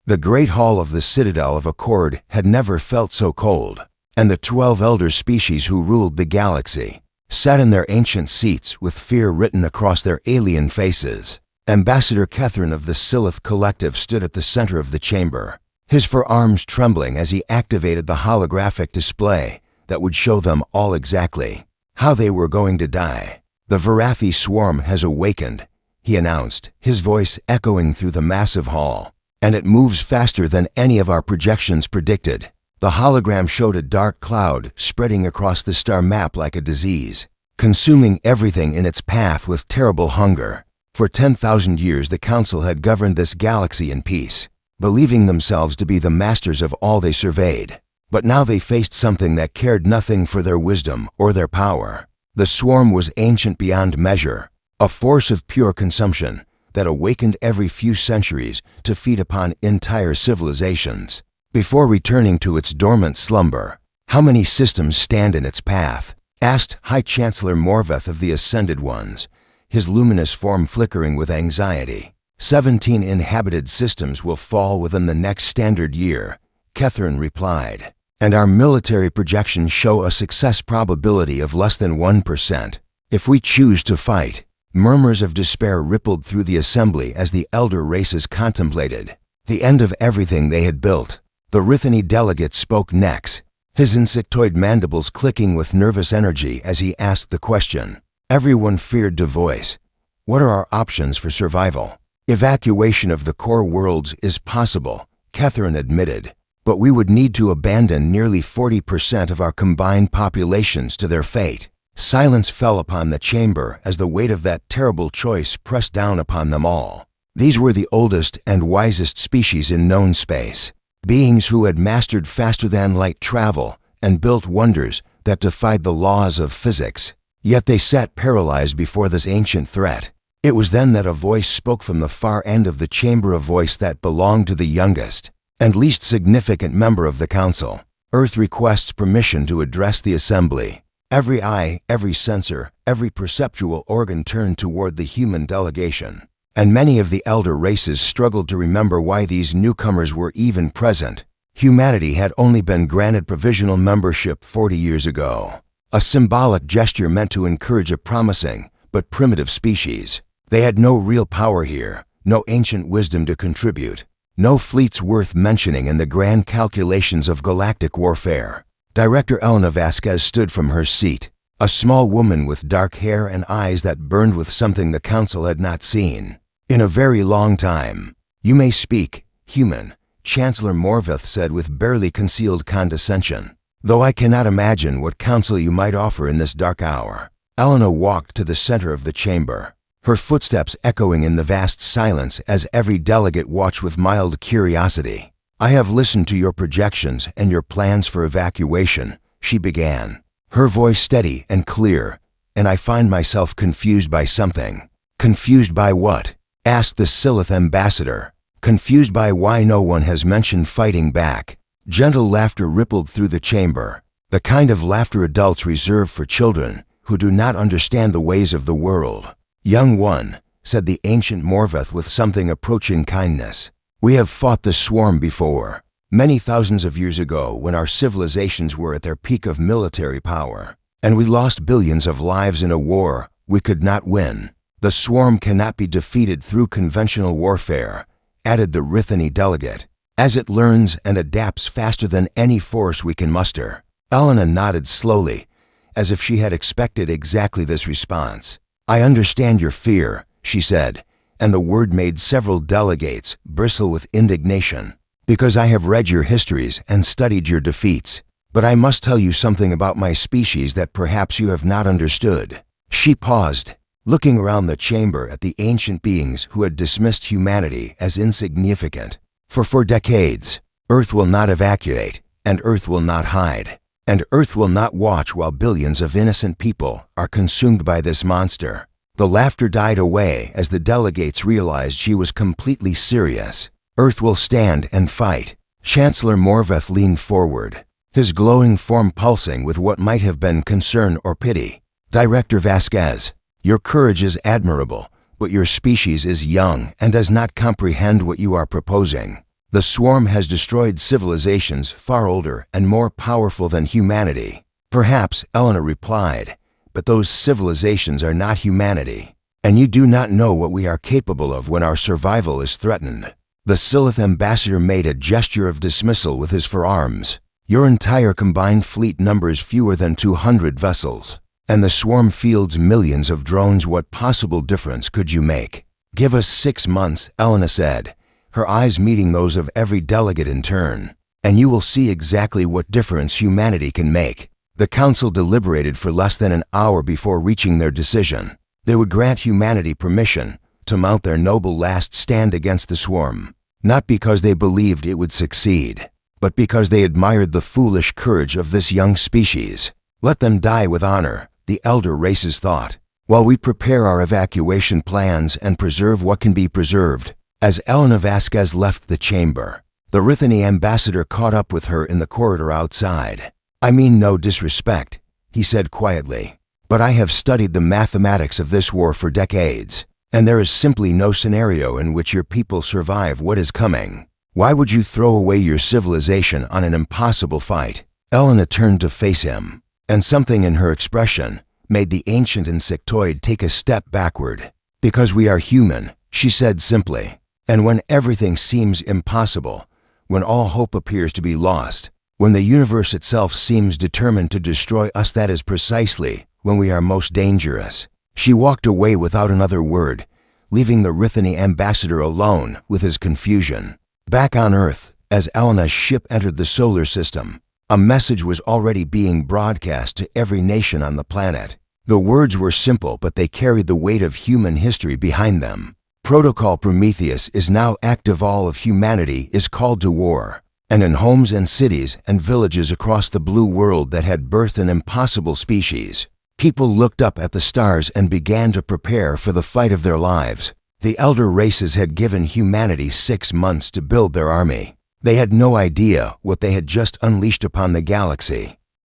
The great hall of the Citadel of Accord had never felt so cold, and the 12 elder species who ruled the galaxy sat in their ancient seats with fear written across their alien faces. Ambassador Kethrin of the Silith Collective stood at the center of the chamber, his forearms trembling as he activated the holographic display that would show them all exactly how they were going to die. "The Varathi swarm has awakened," he announced, his voice echoing through the massive hall. "And it moves faster than any of our projections predicted." The hologram showed a dark cloud spreading across the star map like a disease, consuming everything in its path with terrible hunger. For 10,000 years the Council had governed this galaxy in peace, believing themselves to be the masters of all they surveyed. But now they faced something that cared nothing for their wisdom or their power. The swarm was ancient beyond measure, a force of pure consumption that awakened every few centuries to feed upon entire civilizations, before returning to its dormant slumber. "How many systems stand in its path?" asked High Chancellor Morveth of the Ascended Ones, his luminous form flickering with anxiety. 17 inhabited systems will fall within the next standard year," Kethrin replied, "and our military projections show a success probability of less than 1%. If we choose to fight." Murmurs of despair rippled through the assembly as the elder races contemplated the end of everything they had built. The Rithani delegate spoke next, his insectoid mandibles clicking with nervous energy as he asked the question. Everyone feared to voice. "What are our options for survival?" "Evacuation of the core worlds is possible," Kethrin admitted, "but we would need to abandon nearly 40% of our combined populations to their fate." Silence fell upon the chamber as the weight of that terrible choice pressed down upon them all. These were the oldest and wisest species in known space, beings who had mastered faster-than-light travel and built wonders that defied the laws of physics. Yet they sat paralyzed before this ancient threat. It was then that a voice spoke from the far end of the chamber, a voice that belonged to the youngest and least significant member of the Council. "Earth requests permission to address the assembly." Every eye, every sensor, every perceptual organ turned toward the human delegation, and many of the elder races struggled to remember why these newcomers were even present. Humanity had only been granted provisional membership 40 years ago, a symbolic gesture meant to encourage a promising but primitive species. They had no real power here, no ancient wisdom to contribute, no fleets worth mentioning in the grand calculations of galactic warfare. Director Elena Vasquez stood from her seat, a small woman with dark hair and eyes that burned with something the Council had not seen in a very long time. "You may speak, human," Chancellor Morveth said with barely concealed condescension, "though I cannot imagine what counsel you might offer in this dark hour." Elena walked to the center of the chamber, her footsteps echoing in the vast silence as every delegate watched with mild curiosity. "I have listened to your projections and your plans for evacuation," she began, her voice steady and clear, "and I find myself confused by something." "Confused by what?" asked the Silith ambassador. "Confused by why no one has mentioned fighting back." Gentle laughter rippled through the chamber, the kind of laughter adults reserve for children who do not understand the ways of the world. "Young one," said the ancient Morveth with something approaching kindness, "we have fought the swarm before, many thousands of years ago when our civilizations were at their peak of military power, and we lost billions of lives in a war we could not win. The swarm cannot be defeated through conventional warfare," added the Rithani delegate, "as it learns and adapts faster than any force we can muster." Elena nodded slowly, as if she had expected exactly this response. "I understand your fear," she said, and the word made several delegates bristle with indignation, "because I have read your histories and studied your defeats. But I must tell you something about my species that perhaps you have not understood." She paused, looking around the chamber at the ancient beings who had dismissed humanity as insignificant. For decades, Earth will not evacuate, and Earth will not hide, and Earth will not watch while billions of innocent people are consumed by this monster." The laughter died away as the delegates realized she was completely serious. "Earth will stand and fight." Chancellor Morveth leaned forward, his glowing form pulsing with what might have been concern or pity. "Director Vasquez, your courage is admirable, but your species is young and does not comprehend what you are proposing. The swarm has destroyed civilizations far older and more powerful than humanity. Perhaps, Elena replied, but those civilizations are not humanity, and you do not know what we are capable of when our survival is threatened. The Silith ambassador made a gesture of dismissal with his forearms. Your entire combined fleet numbers fewer than 200 vessels, and the swarm fields millions of drones. What possible difference could you make? Give us 6 months, Elena said, her eyes meeting those of every delegate in turn, and you will see exactly what difference humanity can make. The council deliberated for less than an hour before reaching their decision. They would grant humanity permission to mount their noble last stand against the swarm, not because they believed it would succeed, but because they admired the foolish courage of this young species. Let them die with honor, the elder races thought, while we prepare our evacuation plans and preserve what can be preserved. As Elena Vasquez left the chamber, the Rithani ambassador caught up with her in the corridor outside. I mean no disrespect, he said quietly, but I have studied the mathematics of this war for decades, and there is simply no scenario in which your people survive what is coming. Why would you throw away your civilization on an impossible fight? Elena turned to face him, and something in her expression made the ancient insectoid take a step backward. Because we are human, she said simply, and when everything seems impossible, when all hope appears to be lost, when the universe itself seems determined to destroy us, that is precisely when we are most dangerous. She walked away without another word, leaving the Rithani ambassador alone with his confusion. Back on Earth, as Elena's ship entered the solar system, a message was already being broadcast to every nation on the planet. The words were simple, but they carried the weight of human history behind them. Protocol Prometheus is now active. All of humanity is called to war. And in homes and cities and villages across the blue world that had birthed an impossible species, people looked up at the stars and began to prepare for the fight of their lives. The elder races had given humanity 6 months to build their army. They had no idea what they had just unleashed upon the galaxy.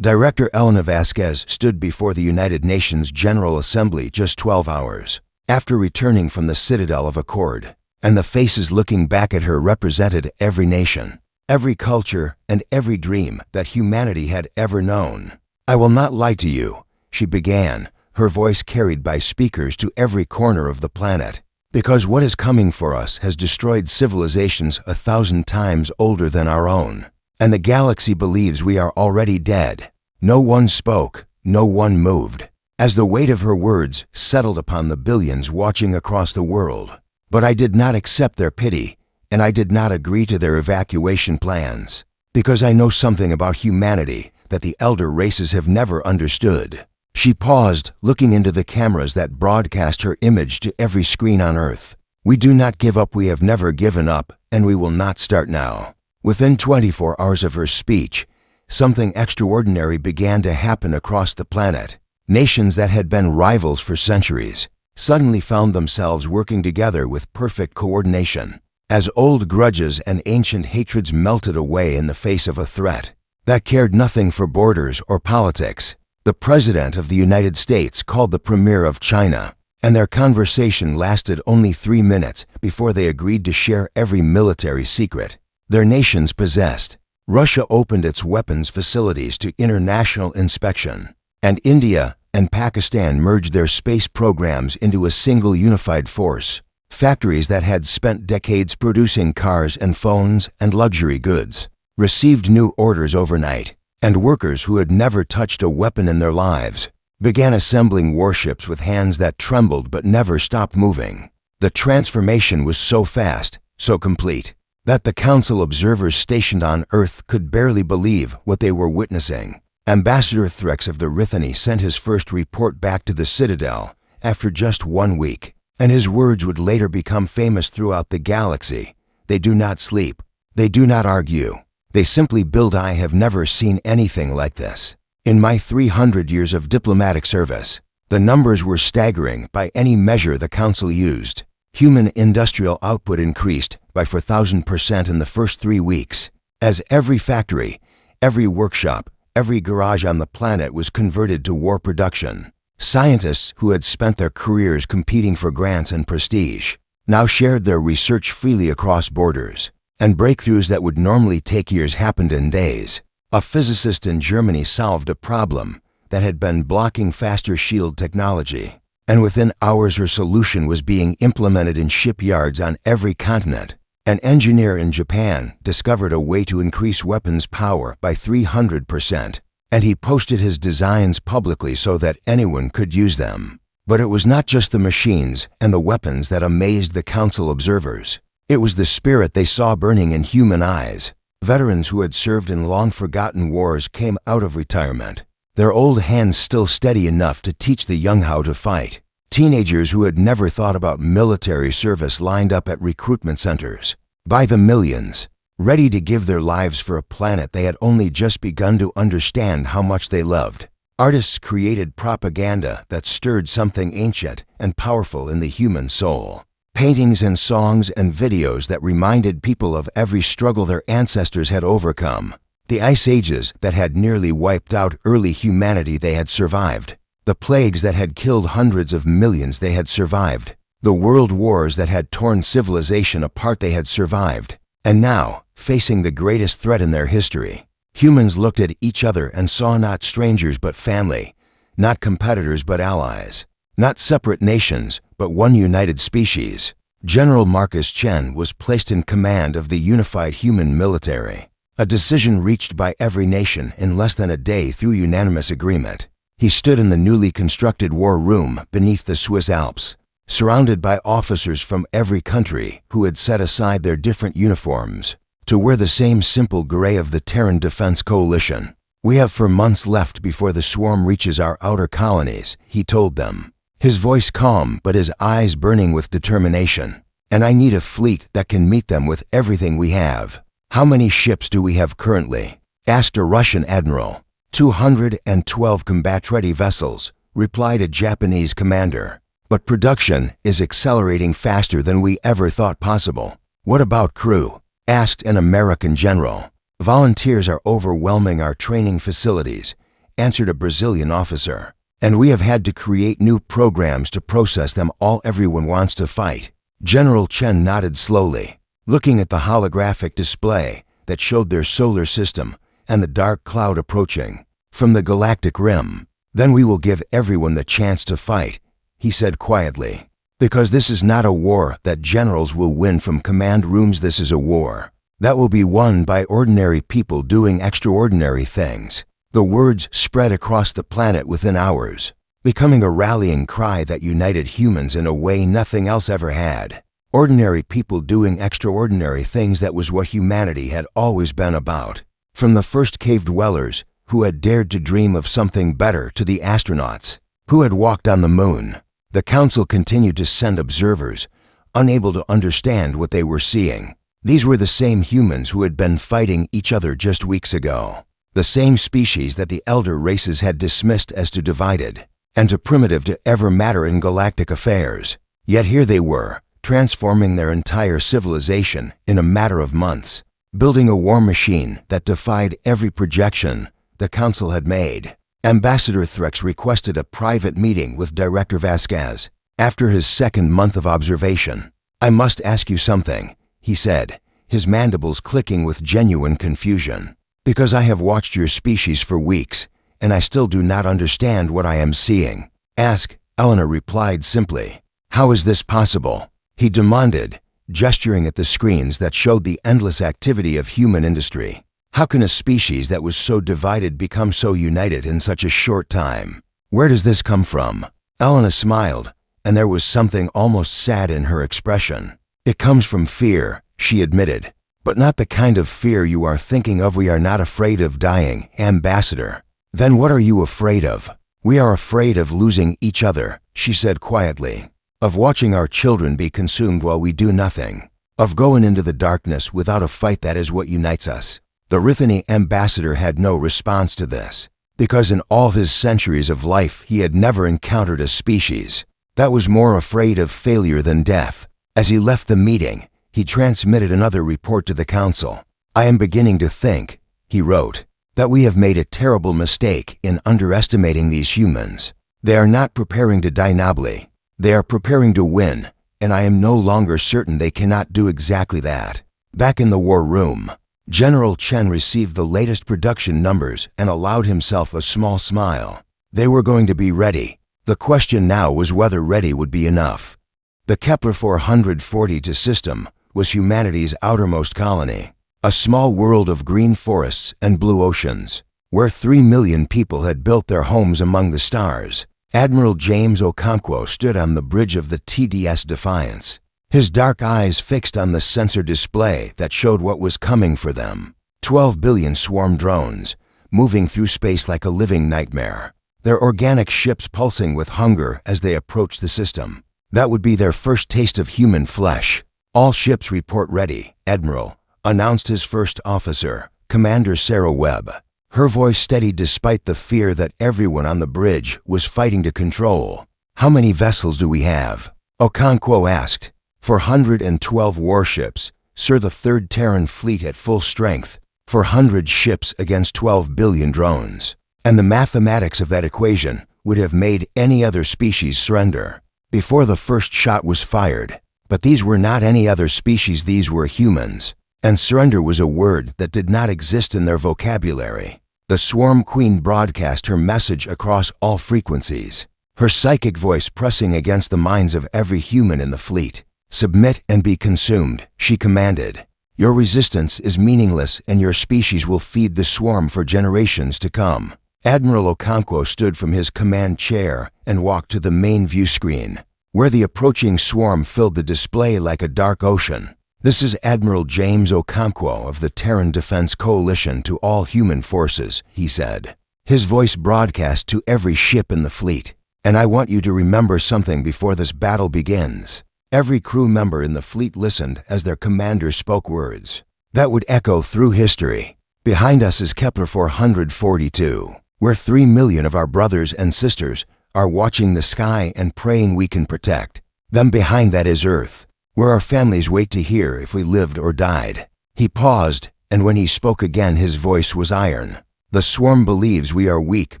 Director Elena Vasquez stood before the United Nations General Assembly just 12 hours after returning from the Citadel of Accord, and the faces looking back at her represented every nation, every culture, and every dream that humanity had ever known. I will not lie to you, she began, her voice carried by speakers to every corner of the planet, because what is coming for us has destroyed civilizations 1,000 times older than our own, and the galaxy believes we are already dead. No one spoke, no one moved, as the weight of her words settled upon the billions watching across the world. But I did not accept their pity, and I did not agree to their evacuation plans, because I know something about humanity that the elder races have never understood. She paused, looking into the cameras that broadcast her image to every screen on Earth. We do not give up, we have never given up, and we will not start now. Within 24 hours of her speech, something extraordinary began to happen across the planet. Nations that had been rivals for centuries suddenly found themselves working together with perfect coordination, as old grudges and ancient hatreds melted away in the face of a threat that cared nothing for borders or politics. The President of the United States called the Premier of China, and their conversation lasted only 3 minutes before they agreed to share every military secret their nations possessed. Russia opened its weapons facilities to international inspection, and India and Pakistan merged their space programs into a single unified force. Factories that had spent decades producing cars and phones and luxury goods received new orders overnight, and workers who had never touched a weapon in their lives began assembling warships with hands that trembled but never stopped moving. The transformation was so fast, so complete, that the council observers stationed on Earth could barely believe what they were witnessing. Ambassador Threx of the Rithani sent his first report back to the Citadel after just 1 week, and his words would later become famous throughout the galaxy. They do not sleep. They do not argue. They simply build. I have never seen anything like this. In my 300 years of diplomatic service, the numbers were staggering by any measure the council used. Human industrial output increased by 4,000% in the first 3 weeks, as every factory, every workshop, every garage on the planet was converted to war production. Scientists who had spent their careers competing for grants and prestige now shared their research freely across borders. and breakthroughs that would normally take years happened in days. A physicist in Germany solved a problem that had been blocking faster shield technology, and within hours her solution was being implemented in shipyards on every continent. An engineer in Japan discovered a way to increase weapons power by 300%, and he posted his designs publicly so that anyone could use them. But it was not just the machines and the weapons that amazed the council observers. It was the spirit they saw burning in human eyes. Veterans who had served in long-forgotten wars came out of retirement, their old hands still steady enough to teach the young how to fight. Teenagers who had never thought about military service lined up at recruitment centers, by the millions, ready to give their lives for a planet they had only just begun to understand how much they loved. Artists created propaganda that stirred something ancient and powerful in the human soul. Paintings and songs and videos that reminded people of every struggle their ancestors had overcome. The ice ages that had nearly wiped out early humanity they had survived. The plagues that had killed hundreds of millions they had survived. The world wars that had torn civilization apart they had survived. And now, facing the greatest threat in their history, humans looked at each other and saw not strangers but family, not competitors but allies, not separate nations but one united species. General Marcus Chen was placed in command of the unified human military, a decision reached by every nation in less than a day through unanimous agreement. He stood in the newly constructed war room beneath the Swiss Alps, surrounded by officers from every country who had set aside their different uniforms to wear the same simple gray of the Terran Defense Coalition. "We have for months left before the swarm reaches our outer colonies," he told them, his voice calm but his eyes burning with determination. "And I need a fleet that can meet them with everything we have." "How many ships do we have currently?" asked a Russian admiral. 212 combat-ready vessels," replied a Japanese commander. "But production is accelerating faster than we ever thought possible." "What about crew?" asked an American general. "Volunteers are overwhelming our training facilities," answered a Brazilian officer. "And we have had to create new programs to process them all. Everyone wants to fight." General Chen nodded slowly, looking at the holographic display that showed their solar system and the dark cloud approaching from the galactic rim. "Then we will give everyone the chance to fight," he said quietly. "Because this is not a war that generals will win from command rooms. This is a war that will be won by ordinary people doing extraordinary things." The words spread across the planet within hours, becoming a rallying cry that united humans in a way nothing else ever had. Ordinary people doing extraordinary things, that was what humanity had always been about. From the first cave dwellers who had dared to dream of something better to the astronauts who had walked on the moon, the council continued to send observers, unable to understand what they were seeing. These were the same humans who had been fighting each other just weeks ago, the same species that the elder races had dismissed as too divided and too primitive to ever matter in galactic affairs. Yet here they were, transforming their entire civilization in a matter of months, building a war machine that defied every projection the council had made. Ambassador Threx requested a private meeting with Director Vasquez after his second month of observation. "I must ask you something," he said, his mandibles clicking with genuine confusion. "Because I have watched your species for weeks, and I still do not understand what I am seeing." "Ask," Elena replied simply. "How is this possible?" he demanded, gesturing at the screens that showed the endless activity of human industry. "How can a species that was so divided become so united in such a short time? Where does this come from?" Elena smiled, and there was something almost sad in her expression. "It comes from fear," she admitted, "but not the kind of fear you are thinking of. We are not afraid of dying, Ambassador." "Then what are you afraid of?" "We are afraid of losing each other," she said quietly. "Of watching our children be consumed while we do nothing. Of going into the darkness without a fight. That is what unites us." The Rithani ambassador had no response to this, because in all his centuries of life he had never encountered a species that was more afraid of failure than death. As he left the meeting, he transmitted another report to the council. "I am beginning to think," he wrote, "that we have made a terrible mistake in underestimating these humans. They are not preparing to die nobly. They are preparing to win, and I am no longer certain they cannot do exactly that. Back in the war room, General Chen received the latest production numbers and allowed himself a small smile. They were going to be ready. The question now was whether ready would be enough. The Kepler 442 system was humanity's outermost colony, a small world of green forests and blue oceans, where 3 million people had built their homes among the stars. Admiral James Okonkwo stood on the bridge of the TDS Defiance, his dark eyes fixed on the sensor display that showed what was coming for them. 12 billion swarm drones, moving through space like a living nightmare, their organic ships pulsing with hunger as they approached the system. That would be their first taste of human flesh. "All ships report ready, Admiral," announced his first officer, Commander Sarah Webb. Her voice steady despite the fear that everyone on the bridge was fighting to control. "How many vessels do we have?" Okonkwo asked. 412 warships, sir, the third Terran fleet at full strength. 400 ships against 12 billion drones. And the mathematics of that equation would have made any other species surrender before the first shot was fired. But these were not any other species, these were humans. And surrender was a word that did not exist in their vocabulary. The Swarm Queen broadcast her message across all frequencies, her psychic voice pressing against the minds of every human in the fleet. "Submit and be consumed," she commanded. "Your resistance is meaningless and your species will feed the swarm for generations to come." Admiral Okonkwo stood from his command chair and walked to the main view screen, where the approaching swarm filled the display like a dark ocean. "This is Admiral James Okonkwo of the Terran Defense Coalition to all human forces," he said, his voice broadcast to every ship in the fleet. "And I want you to remember something before this battle begins." Every crew member in the fleet listened as their commander spoke words that would echo through history. "Behind us is Kepler 442, where 3 million of our brothers and sisters are watching the sky and praying we can protect. Then behind that is Earth, where our families wait to hear if we lived or died." He paused, and when he spoke again his voice was iron. "The swarm believes we are weak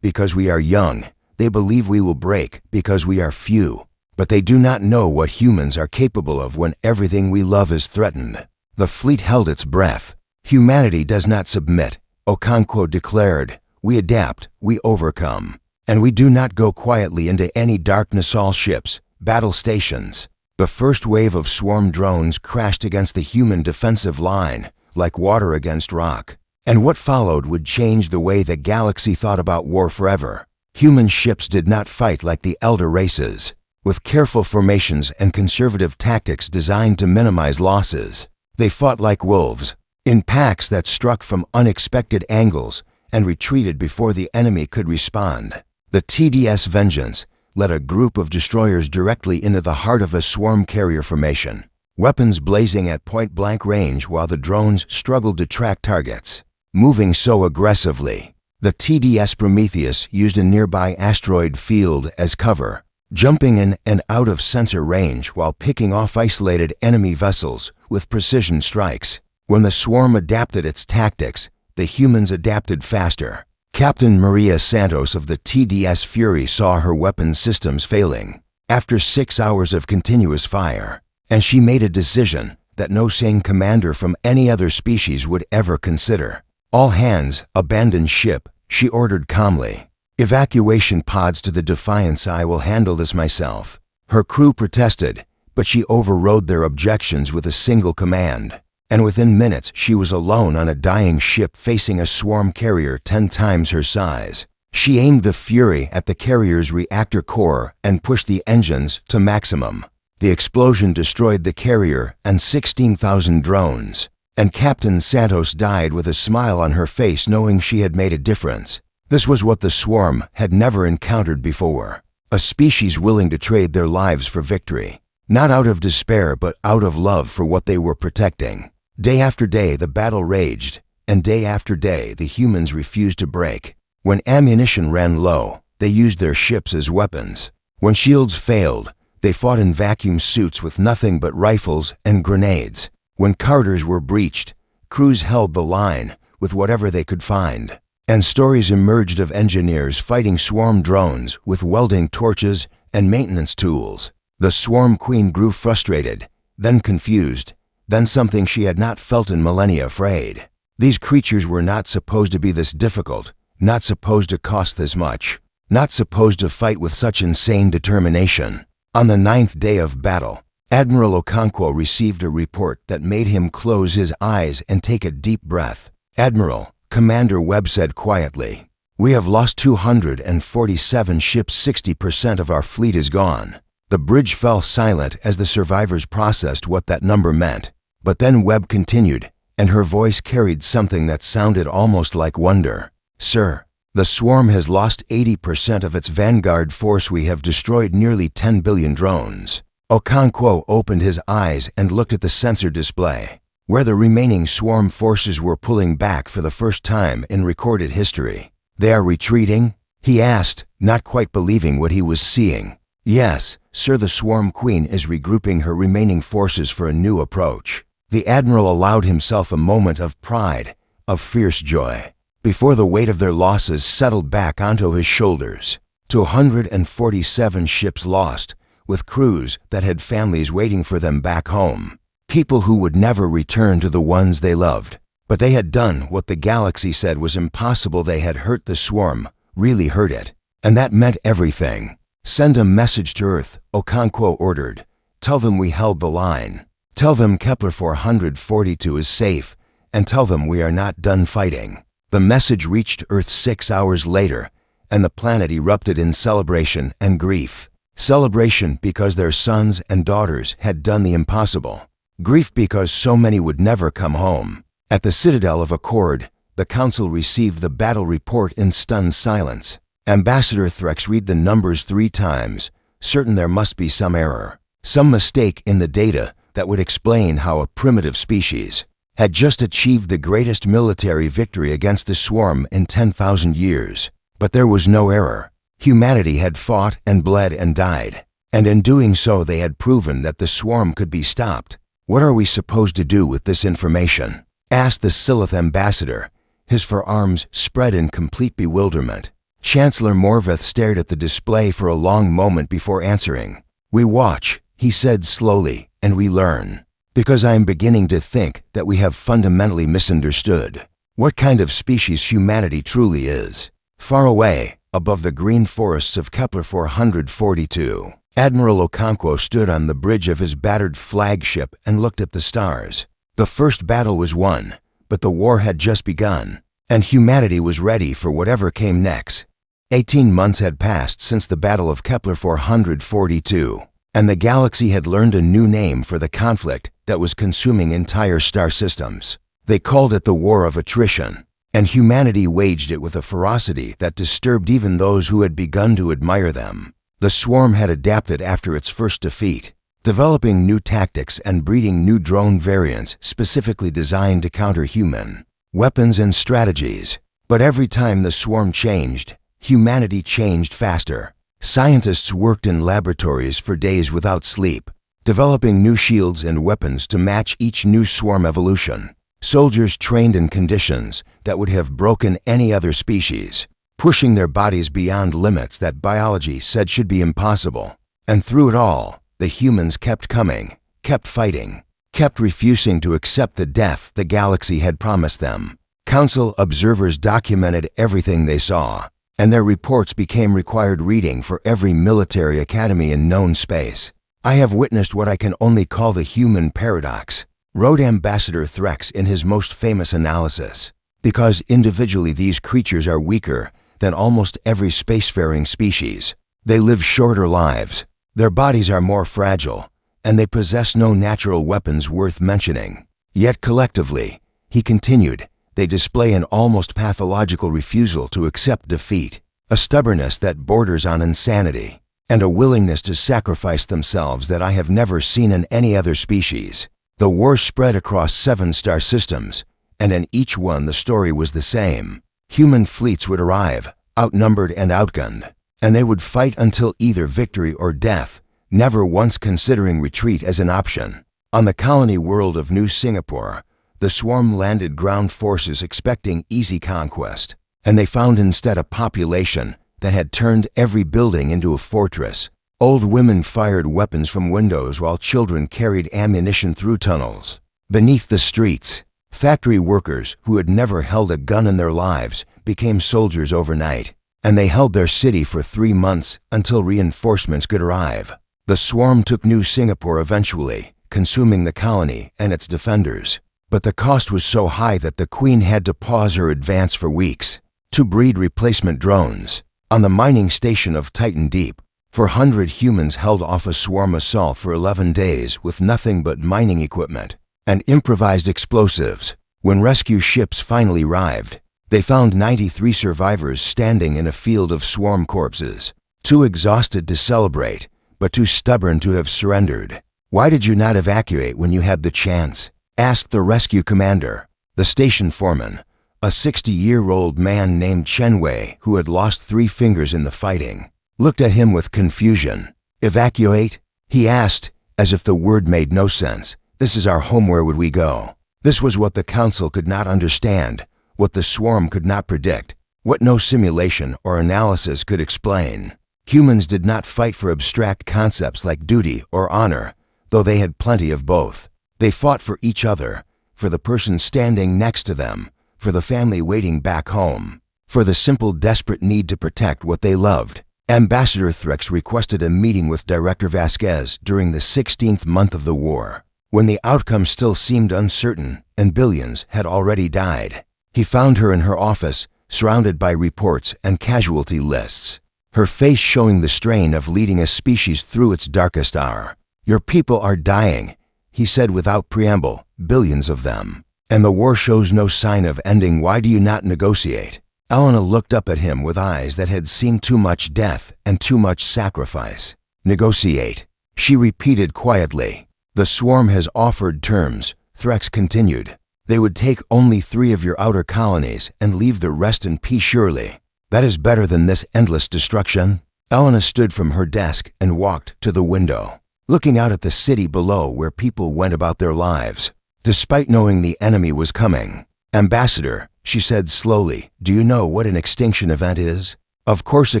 because we are young. They believe we will break because we are few. But they do not know what humans are capable of when everything we love is threatened." The fleet held its breath. "Humanity does not submit," Okonkwo declared. "We adapt, we overcome. And we do not go quietly into any darkness. All ships, battle stations." The first wave of swarm drones crashed against the human defensive line, like water against rock. And what followed would change the way the galaxy thought about war forever. Human ships did not fight like the elder races, with careful formations and conservative tactics designed to minimize losses. They fought like wolves, in packs that struck from unexpected angles and retreated before the enemy could respond. The TDS Vengeance led a group of destroyers directly into the heart of a swarm carrier formation, weapons blazing at point-blank range while the drones struggled to track targets. Moving so aggressively, the TDS Prometheus used a nearby asteroid field as cover, jumping in and out of sensor range while picking off isolated enemy vessels with precision strikes. When the swarm adapted its tactics, the humans adapted faster. Captain Maria Santos of the TDS Fury saw her weapon systems failing after 6 hours of continuous fire, and she made a decision that no sane commander from any other species would ever consider. "All hands, abandon ship," she ordered calmly. "Evacuation pods to the Defiance. I will handle this myself." Her crew protested, but she overrode their objections with a single command. And within minutes she was alone on a dying ship facing a swarm carrier 10 times her size. She aimed the Fury at the carrier's reactor core and pushed the engines to maximum. The explosion destroyed the carrier and 16,000 drones. And Captain Santos died with a smile on her face, knowing she had made a difference. This was what the swarm had never encountered before. A species willing to trade their lives for victory. Not out of despair, but out of love for what they were protecting. Day after day the battle raged, and day after day the humans refused to break. When ammunition ran low, they used their ships as weapons. When shields failed, they fought in vacuum suits with nothing but rifles and grenades. When carters were breached, crews held the line with whatever they could find. And stories emerged of engineers fighting swarm drones with welding torches and maintenance tools. The Swarm Queen grew frustrated, then confused, then something she had not felt in millennia afraid. These creatures were not supposed to be this difficult, not supposed to cost this much, not supposed to fight with such insane determination. On the 9th day of battle, Admiral Okonkwo received a report that made him close his eyes and take a deep breath. "Admiral," Commander Webb said quietly, "we have lost 247 ships. 60% of our fleet is gone." The bridge fell silent as the survivors processed what that number meant. But then Webb continued, and her voice carried something that sounded almost like wonder. "Sir, the swarm has lost 80% of its vanguard force. We have destroyed nearly 10 billion drones." Okonkwo opened his eyes and looked at the sensor display, where the remaining swarm forces were pulling back for the first time in recorded history. "They are retreating?" he asked, not quite believing what he was seeing. "Yes, sir, the Swarm Queen is regrouping her remaining forces for a new approach." The Admiral allowed himself a moment of pride, of fierce joy, before the weight of their losses settled back onto his shoulders. 247 ships lost, with crews that had families waiting for them back home. People who would never return to the ones they loved. But they had done what the galaxy said was impossible. They had hurt the swarm, really hurt it. And that meant everything. "Send a message to Earth," Okonkwo ordered. "Tell them we held the line. Tell them Kepler 442 is safe, and tell them we are not done fighting." The message reached Earth 6 hours later, and the planet erupted in celebration and grief. Celebration because their sons and daughters had done the impossible. Grief because so many would never come home. At the Citadel of Accord, the Council received the battle report in stunned silence. Ambassador Threx read the numbers 3 times, certain there must be some error, some mistake in the data that would explain how a primitive species had just achieved the greatest military victory against the swarm in 10,000 years. But there was no error. Humanity had fought and bled and died, and in doing so they had proven that the swarm could be stopped. "What are we supposed to do with this information?" asked the Silith ambassador, his forearms spread in complete bewilderment. Chancellor Morveth stared at the display for a long moment before answering. "We watch," he said slowly, "and we learn. Because I am beginning to think that we have fundamentally misunderstood what kind of species humanity truly is." Far away, above the green forests of Kepler 442, Admiral Okonkwo stood on the bridge of his battered flagship and looked at the stars. The first battle was won, but the war had just begun, and humanity was ready for whatever came next. 18 months had passed since the Battle of Kepler 442, and the galaxy had learned a new name for the conflict that was consuming entire star systems. They called it the War of Attrition, and humanity waged it with a ferocity that disturbed even those who had begun to admire them. The swarm had adapted after its first defeat, developing new tactics and breeding new drone variants specifically designed to counter human weapons and strategies. But every time the swarm changed, humanity changed faster. Scientists worked in laboratories for days without sleep, developing new shields and weapons to match each new swarm evolution. Soldiers trained in conditions that would have broken any other species, pushing their bodies beyond limits that biology said should be impossible. And through it all, the humans kept coming, kept fighting, kept refusing to accept the death the galaxy had promised them. Council observers documented everything they saw, and their reports became required reading for every military academy in known space. "I have witnessed what I can only call the human paradox," wrote Ambassador Threx in his most famous analysis. "Because individually these creatures are weaker than almost every spacefaring species. They live shorter lives, their bodies are more fragile, and they possess no natural weapons worth mentioning. Yet collectively," he continued, "they display an almost pathological refusal to accept defeat, a stubbornness that borders on insanity, and a willingness to sacrifice themselves that I have never seen in any other species." The war spread across 7 star systems, and in each one the story was the same. Human fleets would arrive, outnumbered and outgunned, and they would fight until either victory or death, never once considering retreat as an option. On the colony world of New Singapore, the swarm landed ground forces expecting easy conquest, and they found instead a population that had turned every building into a fortress. Old women fired weapons from windows while children carried ammunition through tunnels. Beneath the streets, factory workers who had never held a gun in their lives became soldiers overnight, and they held their city for 3 months until reinforcements could arrive. The swarm took New Singapore eventually, consuming the colony and its defenders. But the cost was so high that the Queen had to pause her advance for weeks to breed replacement drones. On the mining station of Titan Deep, 400 humans held off a swarm assault for 11 days with nothing but mining equipment and improvised explosives. When rescue ships finally arrived, they found 93 survivors standing in a field of swarm corpses, too exhausted to celebrate, but too stubborn to have surrendered. "Why did you not evacuate when you had the chance?" asked the rescue commander. The station foreman, a 60-year-old man named Chen Wei, who had lost 3 fingers in the fighting, looked at him with confusion. "Evacuate?" he asked, as if the word made no sense. "This is our home, where would we go?" This was what the council could not understand, what the swarm could not predict, what no simulation or analysis could explain. Humans did not fight for abstract concepts like duty or honor, though they had plenty of both. They fought for each other, for the person standing next to them, for the family waiting back home, for the simple, desperate need to protect what they loved. Ambassador Threx requested a meeting with Director Vasquez during the 16th month of the war, when the outcome still seemed uncertain and billions had already died. He found her in her office, surrounded by reports and casualty lists, her face showing the strain of leading a species through its darkest hour. "Your people are dying," he said without preamble, "billions of them. And the war shows no sign of ending. Why do you not negotiate?" Elena looked up at him with eyes that had seen too much death and too much sacrifice. "Negotiate," she repeated quietly. "The swarm has offered terms," Threx continued. "They would take only 3 of your outer colonies and leave the rest in peace. Surely that is better than this endless destruction." Elena stood from her desk and walked to the window, looking out at the city below where people went about their lives, despite knowing the enemy was coming. "Ambassador," she said slowly, "do you know what an extinction event is? Of course, a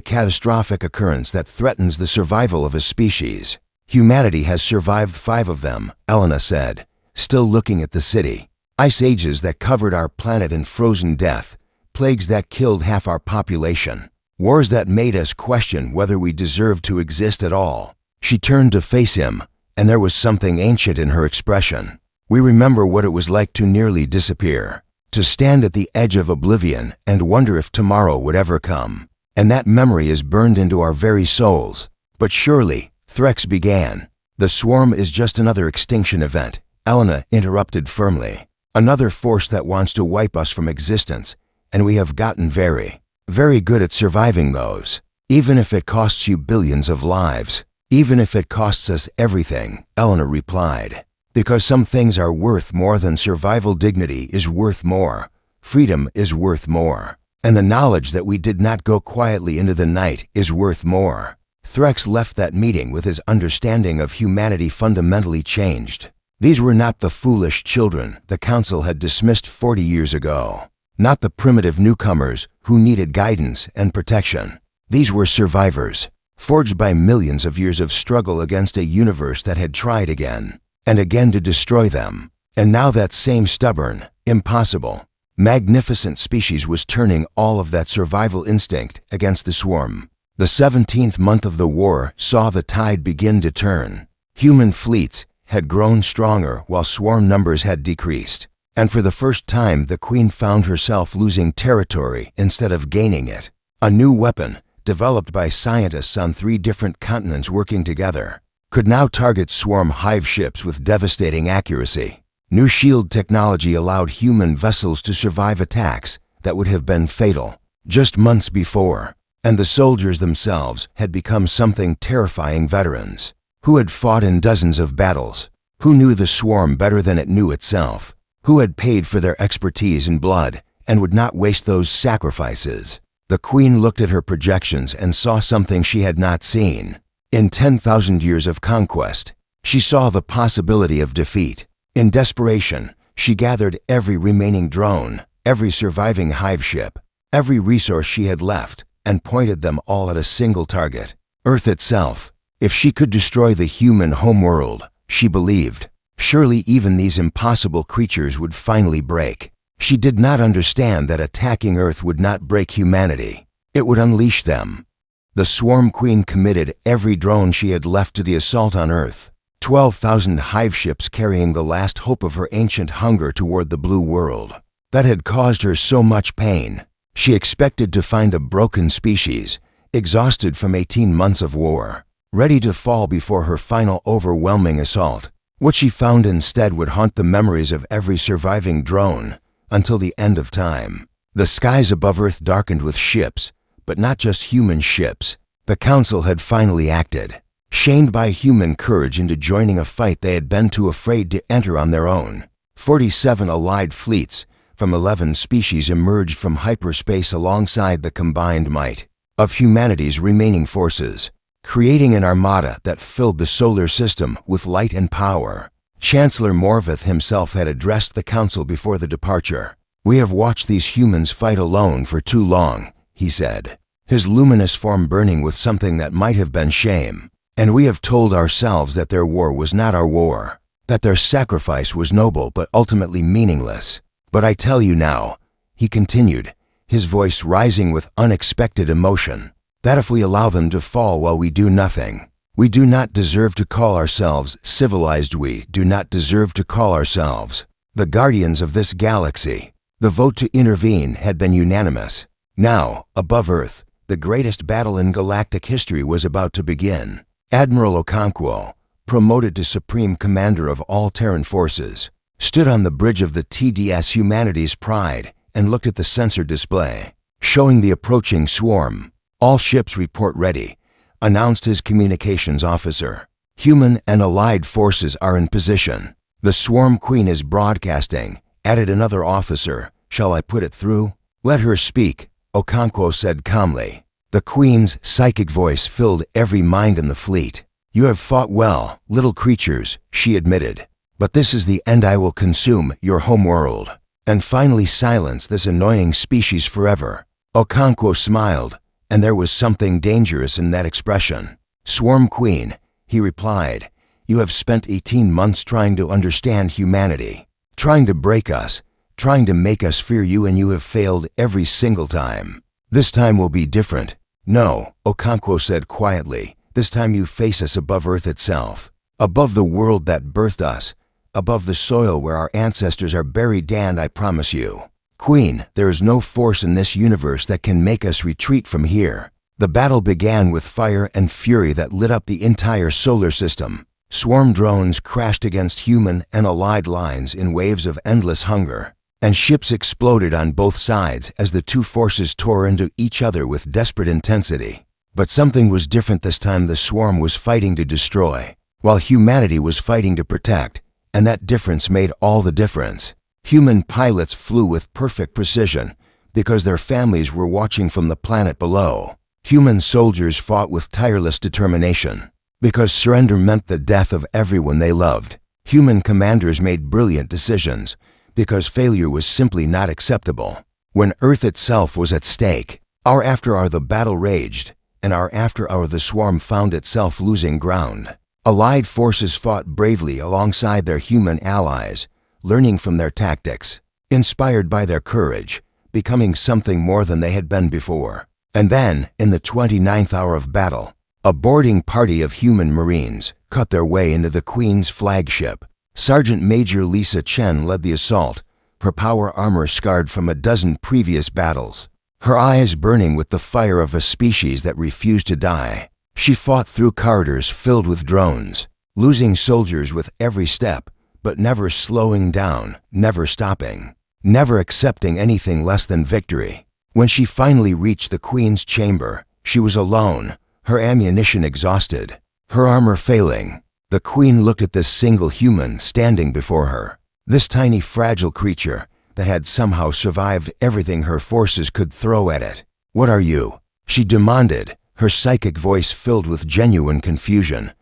catastrophic occurrence that threatens the survival of a species. Humanity has survived 5 of them," Elena said, still looking at the city. "Ice ages that covered our planet in frozen death, plagues that killed half our population, wars that made us question whether we deserved to exist at all." She turned to face him, and there was something ancient in her expression. "We remember what it was like to nearly disappear, to stand at the edge of oblivion and wonder if tomorrow would ever come. And that memory is burned into our very souls." "But surely," Threx began. "The swarm is just another extinction event," Elena interrupted firmly. "Another force that wants to wipe us from existence, and we have gotten very, very good at surviving those. Even if it costs you billions of lives. Even if it costs us everything," Elena replied. "Because some things are worth more than survival. Dignity is worth more. Freedom is worth more. And the knowledge that we did not go quietly into the night is worth more." Threx left that meeting with his understanding of humanity fundamentally changed. These were not the foolish children the council had dismissed 40 years ago. Not the primitive newcomers who needed guidance and protection. These were survivors, forged by millions of years of struggle against a universe that had tried again and again to destroy them. And now that same stubborn, impossible, magnificent species was turning all of that survival instinct against the swarm. The 17th month of the war saw the tide begin to turn. Human fleets had grown stronger while swarm numbers had decreased. And for the first time, the Queen found herself losing territory instead of gaining it. A new weapon, developed by scientists on 3 different continents working together, could now target swarm hive ships with devastating accuracy. New shield technology allowed human vessels to survive attacks that would have been fatal just months before. And the soldiers themselves had become something terrifying: veterans who had fought in dozens of battles, who knew the swarm better than it knew itself, who had paid for their expertise in blood and would not waste those sacrifices. The Queen looked at her projections and saw something she had not seen. In 10,000 years of conquest, she saw the possibility of defeat. In desperation, she gathered every remaining drone, every surviving hive ship, every resource she had left, and pointed them all at a single target: Earth itself. If she could destroy the human homeworld, she believed, Surely even these impossible creatures would finally break. She did not understand that attacking Earth would not break humanity. It would unleash them. The Swarm Queen committed every drone she had left to the assault on Earth. 12,000 hive ships carrying the last hope of her ancient hunger toward the blue world. That had caused her so much pain. She expected to find a broken species, exhausted from 18 months of war, ready to fall before her final overwhelming assault. What she found instead would haunt the memories of every surviving drone until the end of time. The skies above Earth darkened with ships, but not just human ships. The Council had finally acted, shamed by human courage into joining a fight they had been too afraid to enter on their own. 47 allied fleets from 11 species emerged from hyperspace alongside the combined might of humanity's remaining forces, creating an armada that filled the solar system with light and power. Chancellor Morvith himself had addressed the Council before the departure. "We have watched these humans fight alone for too long," he said, his luminous form burning with something that might have been shame. "And we have told ourselves that their war was not our war, that their sacrifice was noble but ultimately meaningless. But I tell you now," he continued, his voice rising with unexpected emotion, "that if we allow them to fall while we do nothing, we do not deserve to call ourselves civilized. We do not deserve to call ourselves the guardians of this galaxy." The vote to intervene had been unanimous. Now, above Earth, the greatest battle in galactic history was about to begin. Admiral Okonkwo, promoted to Supreme Commander of all Terran forces, stood on the bridge of the TDS Humanity's Pride and looked at the sensor display, showing the approaching swarm. "All ships report ready," announced his communications officer. "Human and allied forces are in position. The Swarm Queen is broadcasting," added another officer. "Shall I put it through?" "Let her speak," Okonkwo said calmly. The Queen's psychic voice filled every mind in the fleet. "You have fought well, little creatures," she admitted. "But this is the end. I will consume your homeworld and finally silence this annoying species forever." Okonkwo smiled, and there was something dangerous in that expression. "Swarm Queen," he replied, "you have spent 18 months trying to understand humanity, trying to break us, trying to make us fear you, and you have failed every single time. This time will be different." "No," Okonkwo said quietly, "this time you face us above Earth itself, above the world that birthed us, above the soil where our ancestors are buried, and I promise you, Queen, there is no force in this universe that can make us retreat from here." The battle began with fire and fury that lit up the entire solar system. Swarm drones crashed against human and allied lines in waves of endless hunger, and ships exploded on both sides as the two forces tore into each other with desperate intensity. But something was different this time. The swarm was fighting to destroy, while humanity was fighting to protect, and that difference made all the difference. Human pilots flew with perfect precision because their families were watching from the planet below. Human soldiers fought with tireless determination because surrender meant the death of everyone they loved. Human commanders made brilliant decisions because failure was simply not acceptable. When Earth itself was at stake, hour after hour the battle raged, and hour after hour the swarm found itself losing ground. Allied forces fought bravely alongside their human allies, learning from their tactics, inspired by their courage, becoming something more than they had been before. And then, in the 29th hour of battle, a boarding party of human Marines cut their way into the Queen's flagship. Sergeant Major Lisa Chen led the assault, her power armor scarred from a dozen previous battles, her eyes burning with the fire of a species that refused to die. She fought through corridors filled with drones, losing soldiers with every step, but never slowing down, never stopping, never accepting anything less than victory. When she finally reached the Queen's chamber, she was alone, her ammunition exhausted, her armor failing. The Queen looked at this single human standing before her, this tiny fragile creature that had somehow survived everything her forces could throw at it. "What are you?" she demanded, her psychic voice filled with genuine confusion.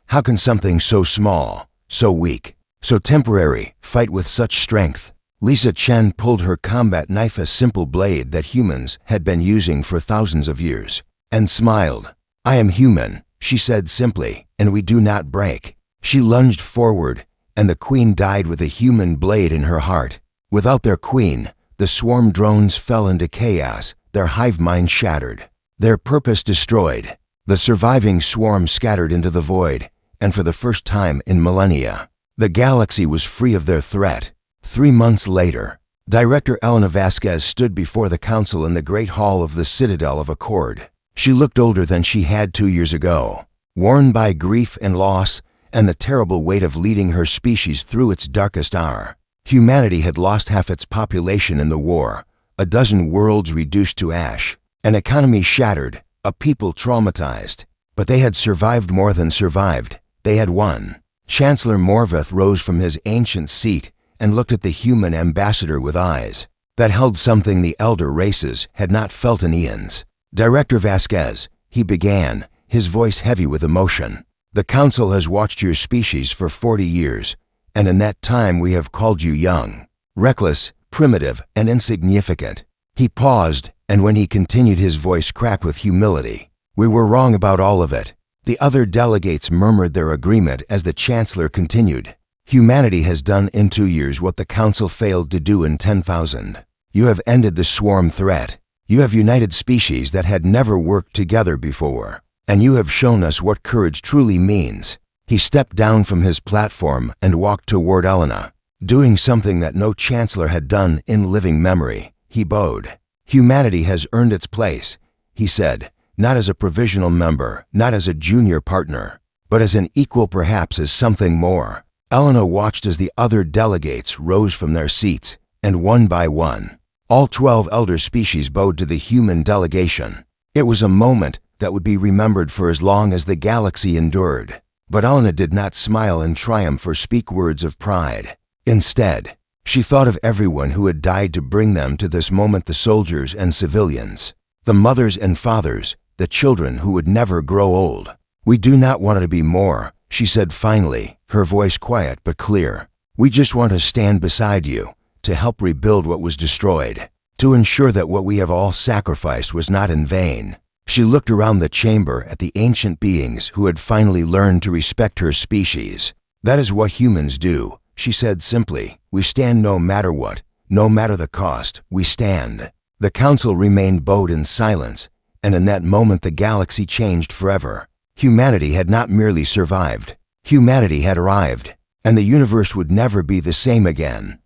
"How can something so small, so weak, so temporary, fight with such strength?" Lisa Chen pulled her combat knife, a simple blade that humans had been using for thousands of years, and smiled. "I am human," she said simply, "and we do not break." She lunged forward, and the queen died with a human blade in her heart. Without their queen, the swarm drones fell into chaos, their hive mind shattered, their purpose destroyed. The surviving swarm scattered into the void, and for the first time in millennia, the galaxy was free of their threat. 3 months later, Director Elena Vasquez stood before the council in the Great Hall of the Citadel of Accord. She looked older than she had 2 years ago, worn by grief and loss and the terrible weight of leading her species through its darkest hour. Humanity had lost half its population in the war, a dozen worlds reduced to ash, an economy shattered, a people traumatized. But they had survived more than survived. They had won. Chancellor Morveth rose from his ancient seat and looked at the human ambassador with eyes that held something the elder races had not felt in eons. Director Vasquez, he began, his voice heavy with emotion. The council has watched your species for 40 years, and in that time we have called you young, reckless, primitive, and insignificant. He paused, and when he continued, his voice cracked with humility. We were wrong about all of it. The other delegates murmured their agreement as the chancellor continued. Humanity has done in 2 years what the council failed to do in 10,000. You have ended the swarm threat. You have united species that had never worked together before. And you have shown us what courage truly means. He stepped down from his platform and walked toward Elena, doing something that no chancellor had done in living memory. He bowed. Humanity has earned its place, he said, not as a provisional member, not as a junior partner, but as an equal, perhaps as something more. Elena watched as the other delegates rose from their seats, and one by one, all 12 elder species bowed to the human delegation. It was a moment that would be remembered for as long as the galaxy endured. But Elena did not smile in triumph or speak words of pride. Instead, she thought of everyone who had died to bring them to this moment, the soldiers and civilians, the mothers and fathers, the children who would never grow old. We do not want it to be more, she said finally, her voice quiet but clear. We just want to stand beside you, to help rebuild what was destroyed, to ensure that what we have all sacrificed was not in vain. She looked around the chamber at the ancient beings who had finally learned to respect her species. That is what humans do, she said simply. We stand no matter what, no matter the cost, we stand. The council remained bowed in silence, and in that moment the galaxy changed forever. Humanity had not merely survived. Humanity had arrived, and the universe would never be the same again.